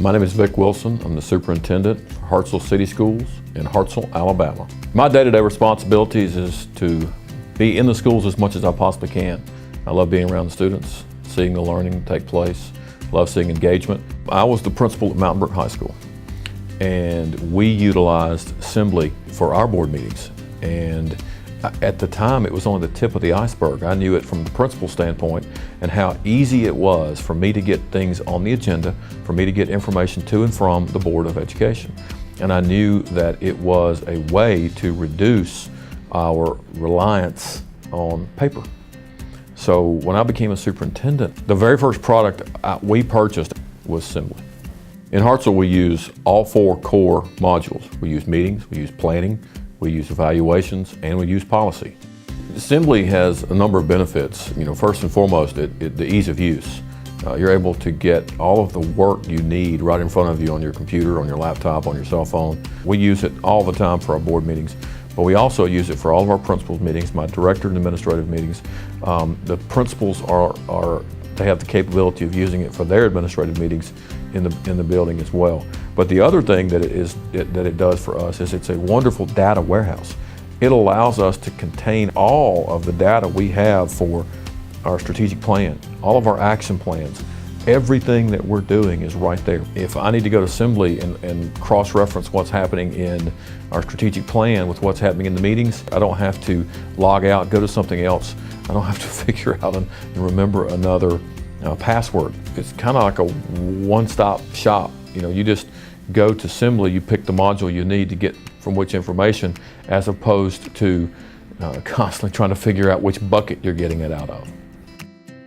My name is Vic Wilson. I'm the superintendent for Hartselle City Schools in Hartselle, Alabama. My day-to-day responsibilities is to be in the schools as much as I possibly can. I love being around the students, seeing the learning take place, love seeing engagement. I was the principal at Mountain Brook High School, and we utilized Simbli for our board meetings. And at the time, it was only the tip of the iceberg. I knew it from the principal standpoint and how easy it was for me to get things on the agenda, for me to get information to and from the Board of Education. And I knew that it was a way to reduce our reliance on paper. So when I became a superintendent, the very first product we purchased was Simbli. In Hartselle, we use all 4 core modules. We use meetings, we use planning, we use evaluations, and we use policy. Simbli has a number of benefits. First and foremost, the ease of use. You're able to get all of the work you need right in front of you on your computer, on your laptop, on your cell phone. We use it all the time for our board meetings, but we also use it for all of our principals meetings, my director and administrative meetings. The principals they have the capability of using it for their administrative meetings in the building as well. But the other thing that it does for us is it's a wonderful data warehouse. It allows us to contain all of the data we have for our strategic plan, all of our action plans. Everything that we're doing is right there. If I need to go to Simbli and cross-reference what's happening in our strategic plan with what's happening in the meetings, I don't have to log out, go to something else. I don't have to figure out and remember another password. It's kind of like a one-stop shop. You just go to Simbli, you pick the module you need to get from which information, as opposed to constantly trying to figure out which bucket you're getting it out of.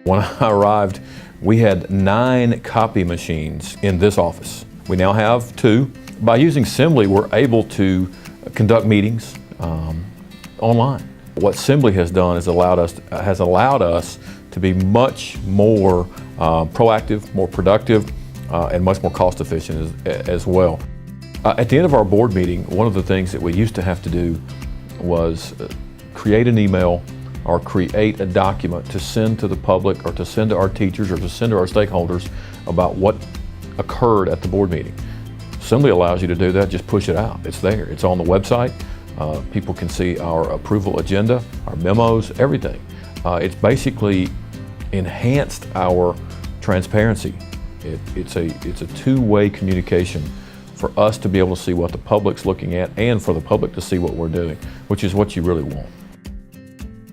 When I arrived, we had 9 copy machines in this office. We now have 2. By using Simbli, we're able to conduct meetings online. What Simbli has done is has allowed us to be much more proactive, more productive, and much more cost efficient as well. At the end of our board meeting, one of the things that we used to have to do was create an email or create a document to send to the public or to send to our teachers or to send to our stakeholders about what occurred at the board meeting. Simbli allows you to do that, just push it out. It's there, it's on the website. People can see our approval agenda, our memos, everything. It's basically enhanced our transparency. It's a two-way communication for us to be able to see what the public's looking at and for the public to see what we're doing, which is what you really want.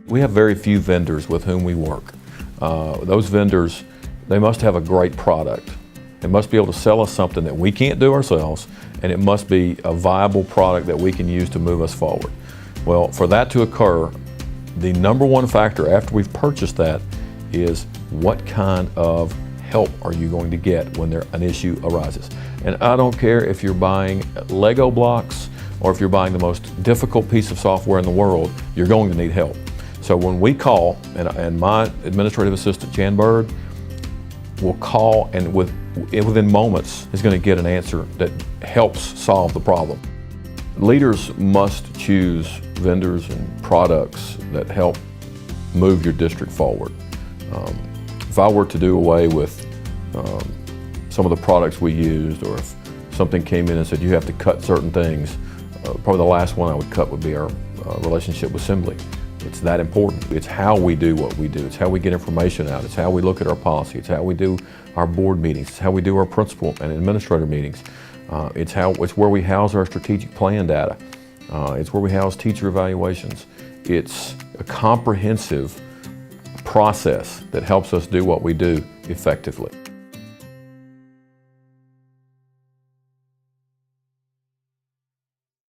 We have very few vendors with whom we work. Those vendors, they must have a great product. They must be able to sell us something that we can't do ourselves, and it must be a viable product that we can use to move us forward. Well, for that to occur, the number one factor after we've purchased that is what kind of help are you going to get when an issue arises. And I don't care if you're buying Lego blocks or if you're buying the most difficult piece of software in the world, you're going to need help. So when we call, and my administrative assistant, Jan Bird, will call and within moments is going to get an answer that helps solve the problem. Leaders must choose vendors and products that help move your district forward. If I were to do away with some of the products we used, or if something came in and said you have to cut certain things, probably the last one I would cut would be our relationship with Simbli. It's that important. It's how we do what we do. It's how we get information out. It's how we look at our policy. It's how we do our board meetings. It's how we do our principal and administrator meetings. It's where we house our strategic plan data. It's where we house teacher evaluations. It's a comprehensive process that helps us do what we do effectively.